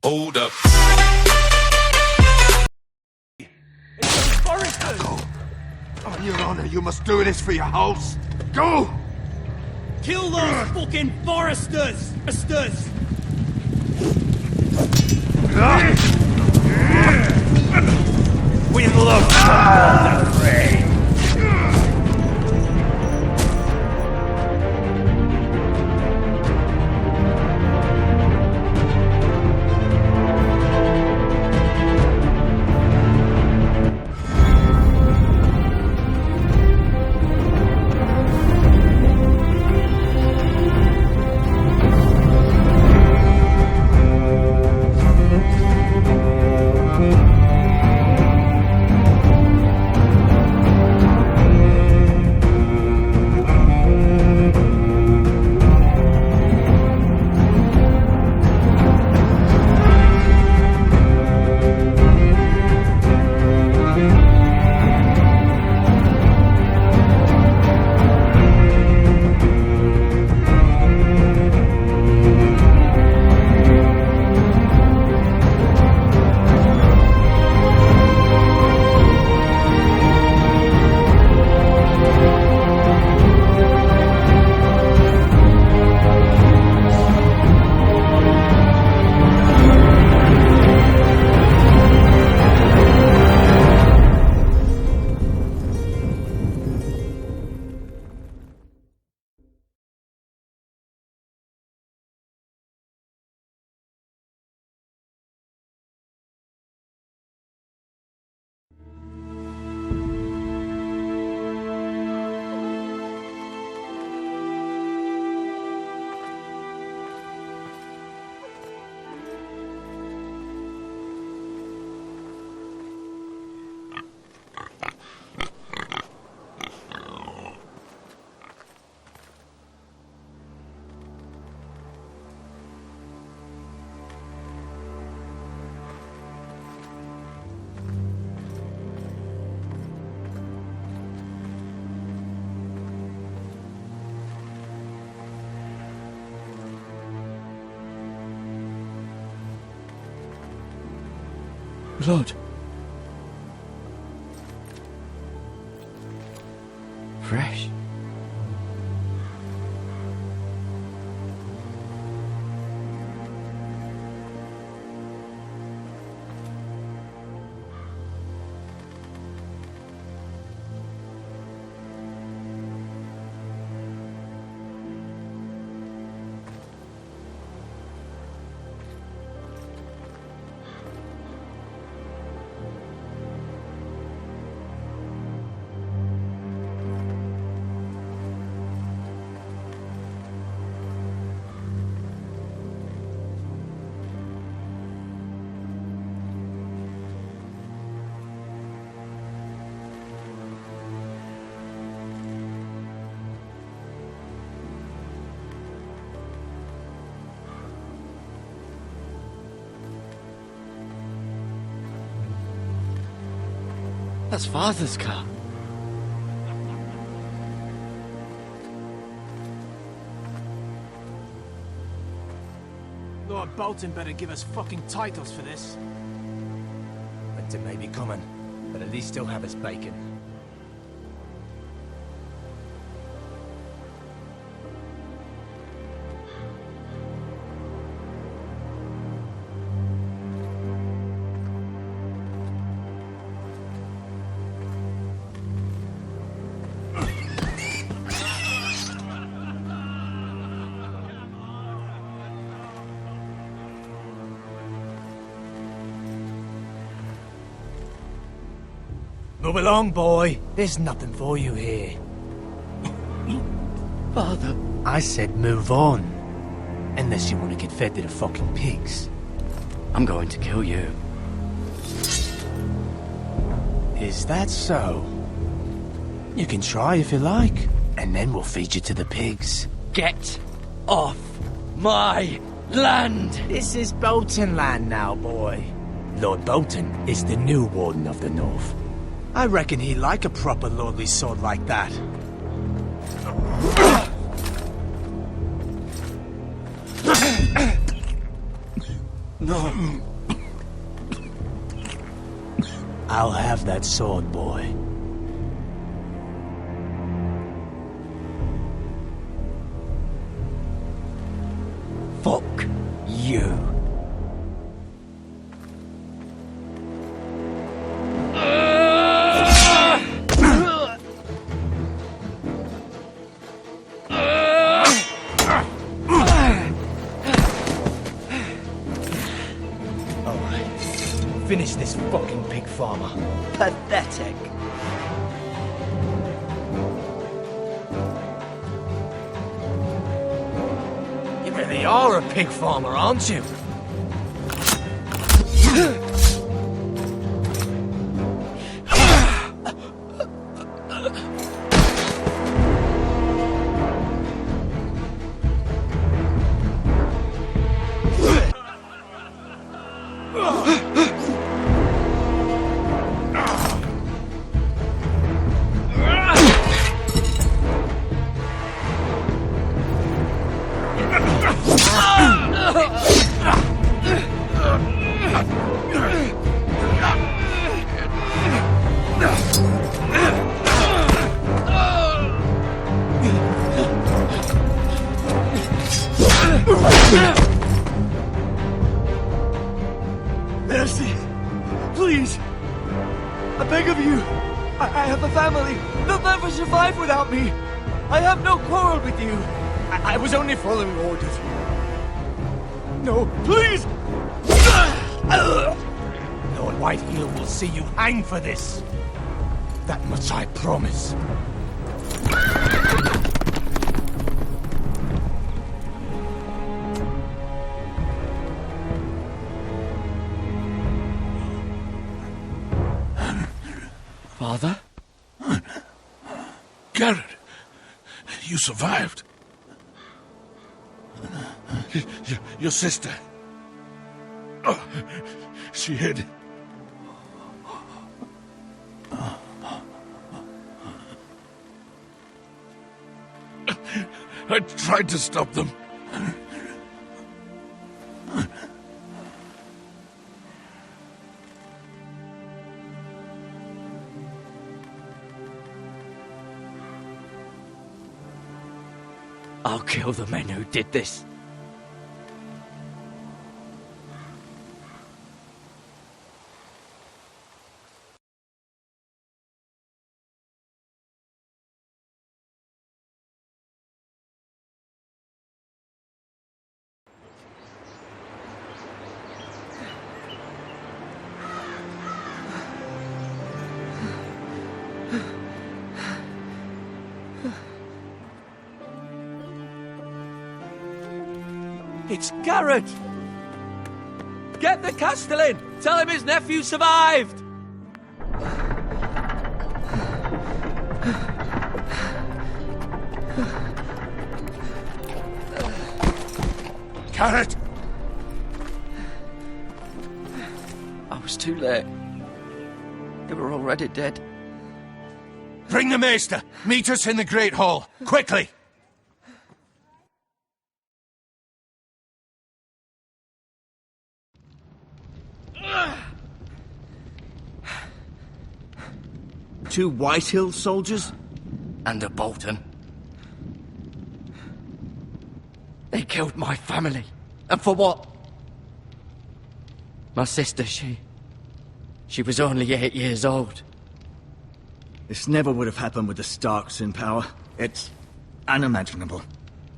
Hold up. Go. On your honor, you must do this for your house. Go! Kill those fucking foresters! Foresters! We love the fray! Blood. Fresh. That's Father's car. Lord Bolton better give us fucking titles for this. Winter may be coming, but at least he'll have his bacon. Move along, boy. There's nothing for you here. Father. I said move on. Unless you want to get fed to the fucking pigs. I'm going to kill you. Is that so? You can try if you like, and then we'll feed you to the pigs. Get off my land! This is Bolton land now, boy. Lord Bolton is the new Warden of the North. I reckon he'd like a proper lordly sword like that. No. I'll have that sword, boy. Fuck you. Finish this fucking pig farmer. Pathetic. You really are a pig farmer, aren't you? Mercy! Please! I beg of you! I have a family! They'll never survive without me! I have no quarrel with you! I was only following orders. No, please! Lord Whiteheel will see you hang for this. That much I promise. Father? Garrett, you survived. Your sister. Oh, she hid. I tried to stop them. I'll kill the men who did this. It's Garrett! Get the Castellan! Tell him his nephew survived! Garrett! I was too late. They were already dead. Bring the maester! Meet us in the Great Hall! Quickly! Two Whitehill soldiers? And a Bolton. They killed my family. And for what? My sister, she was only 8 years old. This never would have happened with the Starks in power. It's unimaginable.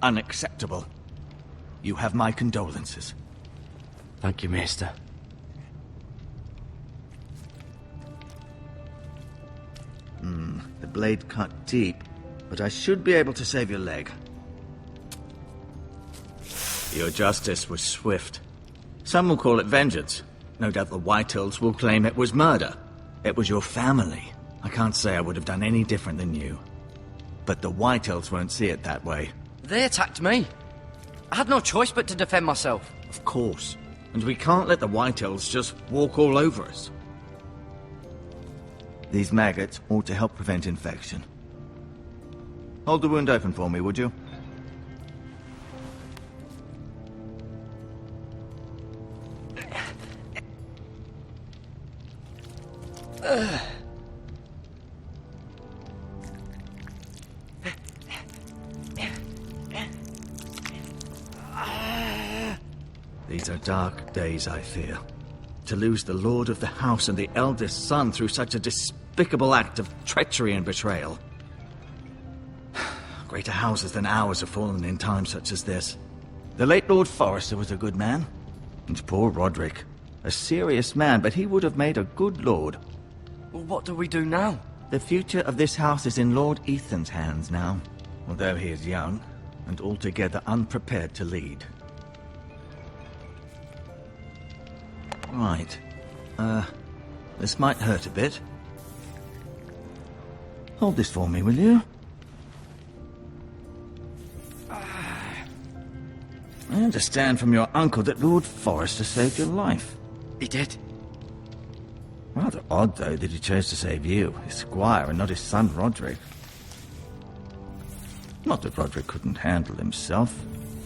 Unacceptable. You have my condolences. Thank you, Maester. The blade cut deep, but I should be able to save your leg. Your justice was swift. Some will call it vengeance. No doubt the Whitehills will claim it was murder. It was your family. I can't say I would have done any different than you. But the Whitehills won't see it that way. They attacked me. I had no choice but to defend myself. Of course. And we can't let the Whitehills just walk all over us. These maggots ought to help prevent infection. Hold the wound open for me, would you? These are dark days, I fear. To lose the lord of the house and the eldest son through such a despicable act of treachery and betrayal. Greater houses than ours have fallen in times such as this. The late Lord Forrester was a good man. And poor Roderick. A serious man, but he would have made a good lord. Well, what do we do now? The future of this house is in Lord Ethan's hands now, although he is young and altogether unprepared to lead. Right. This might hurt a bit. Hold this for me, will you? I understand from your uncle that Lord Forrester saved your life. He did. Rather odd, though, that he chose to save you, his squire, and not his son Roderick. Not that Roderick couldn't handle himself.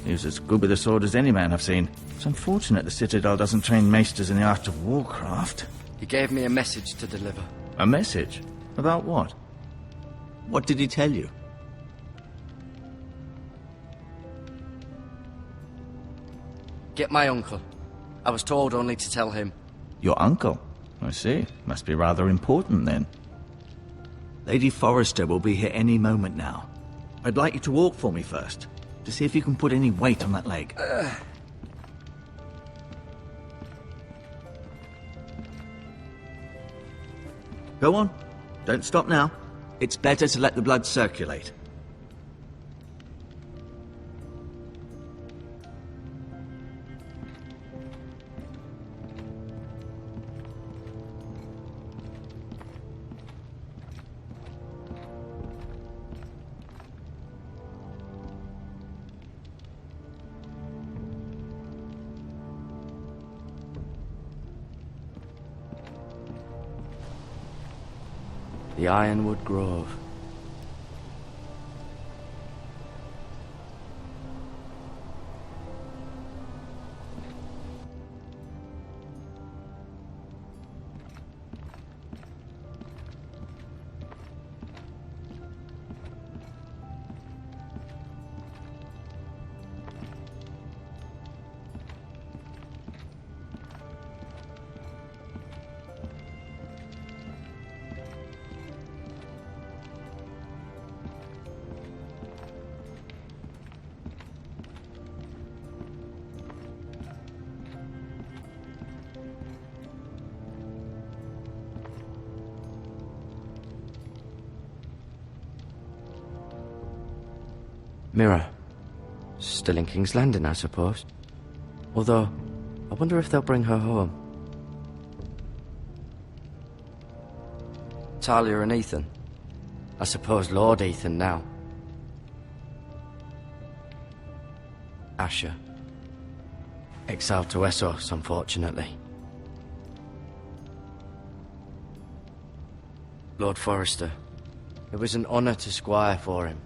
He was as good with a sword as any man I've seen. It's unfortunate the Citadel doesn't train maesters in the art of warcraft. He gave me a message to deliver. A message? About what? What did he tell you? Get my uncle. I was told only to tell him. Your uncle? I see. Must be rather important, then. Lady Forrester will be here any moment now. I'd like you to walk for me first, to see if you can put any weight on that leg. Go on. Don't stop now. It's better to let the blood circulate. The Ironwood Grove. Mirror. Still in King's Landing, I suppose. Although, I wonder if they'll bring her home. Talia and Ethan. I suppose Lord Ethan now. Asher. Exiled to Essos, unfortunately. Lord Forrester. It was an honour to squire for him.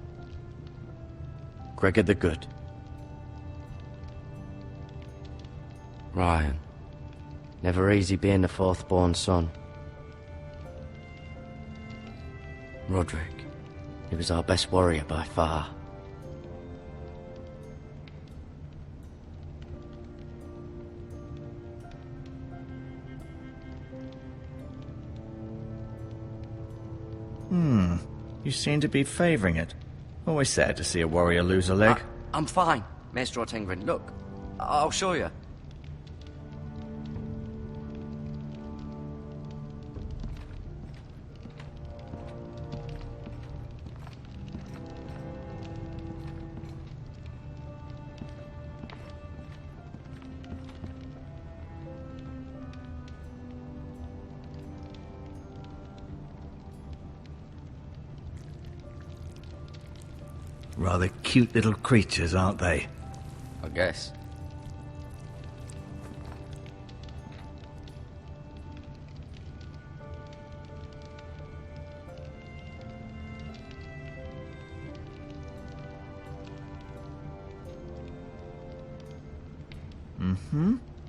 Gregor the Good. Ryan. Never easy being the fourth-born son. Roderick. He was our best warrior by far. You seem to be favouring it. Always sad to see a warrior lose a leg. I'm fine, Maestro Tengrin. Look, I'll show you. Rather cute little creatures, aren't they? I guess.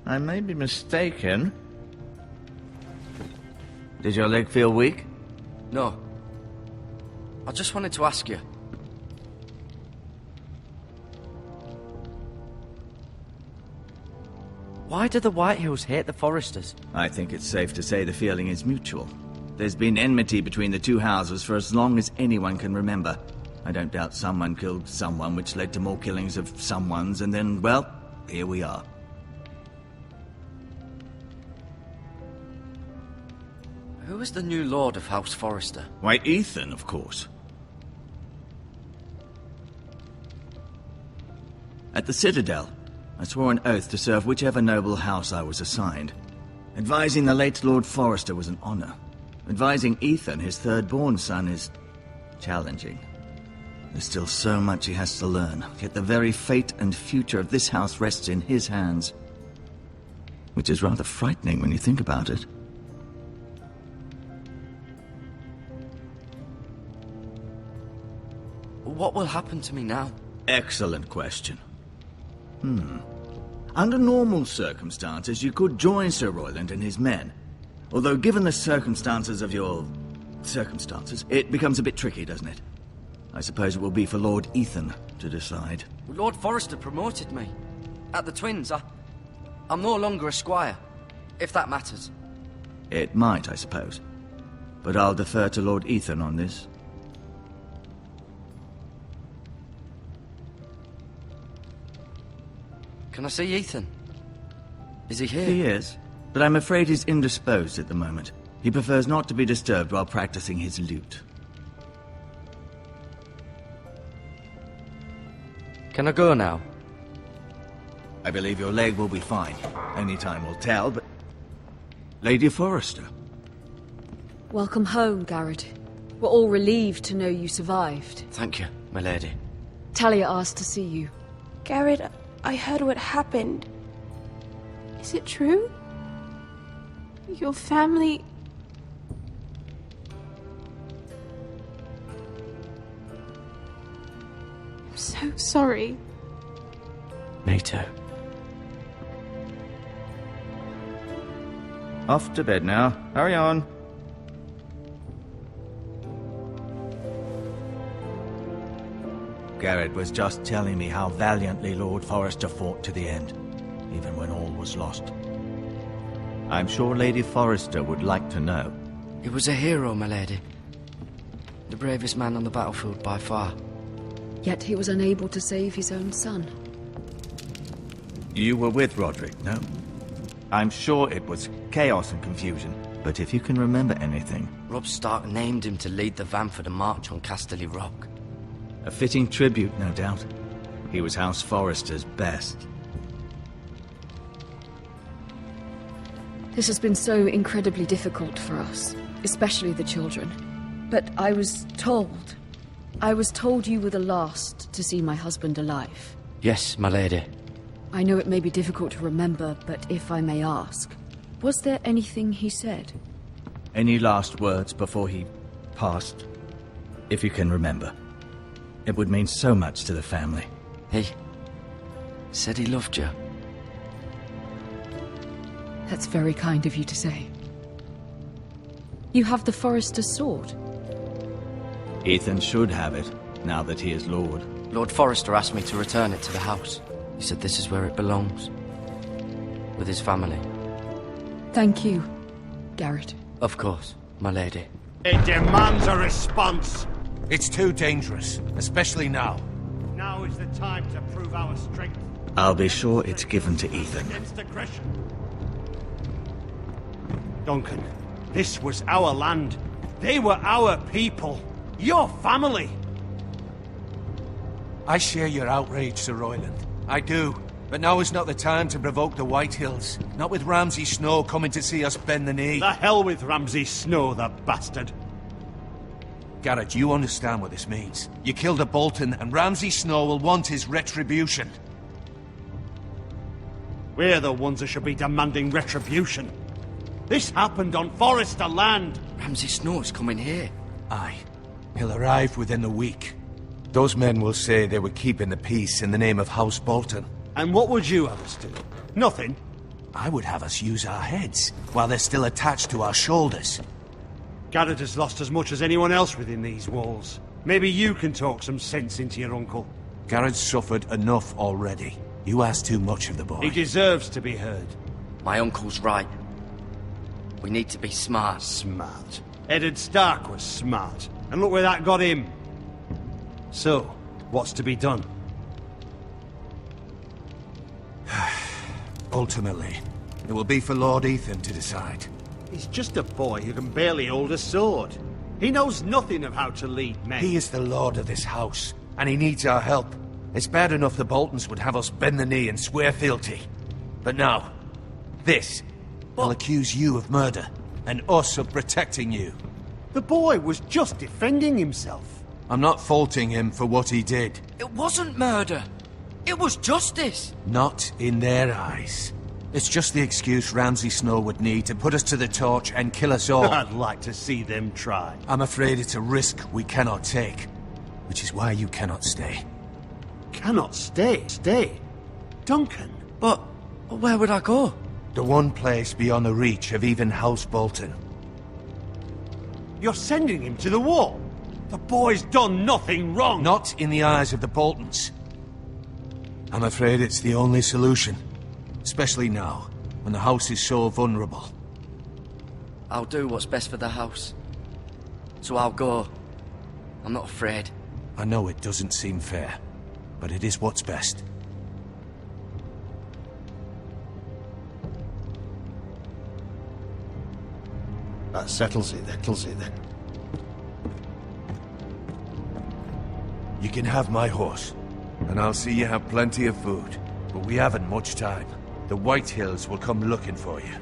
I may be mistaken. Did your leg feel weak? No. I just wanted to ask you. Why do the Whitehills hate the Foresters? I think it's safe to say the feeling is mutual. There's been enmity between the two houses for as long as anyone can remember. I don't doubt someone killed someone, which led to more killings of someones, and then, well, here we are. Who is the new Lord of House Forrester? Why, Ethan, of course. At the Citadel, I swore an oath to serve whichever noble house I was assigned. Advising the late Lord Forrester was an honor. Advising Ethan, his third-born son, is challenging. There's still so much he has to learn, yet the very fate and future of this house rests in his hands. Which is rather frightening when you think about it. What will happen to me now? Excellent question. Under normal circumstances, you could join Sir Royland and his men. Although given the circumstances of your... circumstances, it becomes a bit tricky, doesn't it? I suppose it will be for Lord Ethan to decide. Lord Forrester promoted me. At the Twins, I'm no longer a squire, if that matters. It might, I suppose. But I'll defer to Lord Ethan on this. Can I see Ethan? Is he here? He is, but I'm afraid he's indisposed at the moment. He prefers not to be disturbed while practicing his lute. Can I go now? I believe your leg will be fine. Only time will tell, but... Lady Forrester. Welcome home, Garrett. We're all relieved to know you survived. Thank you, my lady. Talia asked to see you. Garrett, I heard what happened. Is it true? Your family... I'm so sorry. Me too. Off to bed now. Hurry on. Garrett was just telling me how valiantly Lord Forrester fought to the end, even when all was lost. I'm sure Lady Forrester would like to know. He was a hero, my lady. The bravest man on the battlefield by far. Yet he was unable to save his own son. You were with Roderick, no? I'm sure it was chaos and confusion, but if you can remember anything... Robb Stark named him to lead the van for the march on Casterly Rock. A fitting tribute, no doubt. He was House Forrester's best. This has been so incredibly difficult for us, especially the children. But I was told you were the last to see my husband alive. Yes, my lady. I know it may be difficult to remember, but if I may ask, was there anything he said? Any last words before he passed? If you can remember. It would mean so much to the family. He said he loved you. That's very kind of you to say. You have the Forrester's sword. Ethan should have it, now that he is Lord. Lord Forrester asked me to return it to the house. He said this is where it belongs. With his family. Thank you, Garrett. Of course, my lady. It demands a response. It's too dangerous, especially now. Now is the time to prove our strength. I'll be sure it's given to Ethan. Against aggression. Duncan, this was our land. They were our people. Your family. I share your outrage, Sir Royland. I do. But now is not the time to provoke the Whitehills. Not with Ramsay Snow coming to see us bend the knee. The hell with Ramsay Snow, the bastard. Garrett, you understand what this means. You killed a Bolton, and Ramsay Snow will want his retribution. We're the ones that should be demanding retribution. This happened on Forrester land. Ramsay Snow's coming here. Aye. He'll arrive within the week. Those men will say they were keeping the peace in the name of House Bolton. And what would you have us do? Nothing. I would have us use our heads while they're still attached to our shoulders. Garrett has lost as much as anyone else within these walls. Maybe you can talk some sense into your uncle. Garrett's suffered enough already. You ask too much of the boy. He deserves to be heard. My uncle's right. We need to be smart. Smart. Eddard Stark was smart. And look where that got him. So, what's to be done? Ultimately, it will be for Lord Ethan to decide. He's just a boy who can barely hold a sword. He knows nothing of how to lead men. He is the lord of this house, and he needs our help. It's bad enough the Boltons would have us bend the knee and swear fealty. But now, this. They'll accuse you of murder, and us of protecting you. The boy was just defending himself. I'm not faulting him for what he did. It wasn't murder. It was justice. Not in their eyes. It's just the excuse Ramsay Snow would need to put us to the torch and kill us all. I'd like to see them try. I'm afraid it's a risk we cannot take, which is why you cannot stay. Cannot stay? Stay? Duncan? But where would I go? The one place beyond the reach of even House Bolton. You're sending him to the wall? The boy's done nothing wrong! Not in the eyes of the Boltons. I'm afraid it's the only solution. Especially now, when the house is so vulnerable. I'll do what's best for the house. So I'll go. I'm not afraid. I know it doesn't seem fair, but it is what's best. That settles it then. You can have my horse, and I'll see you have plenty of food. But we haven't much time. The White Hills will come looking for you.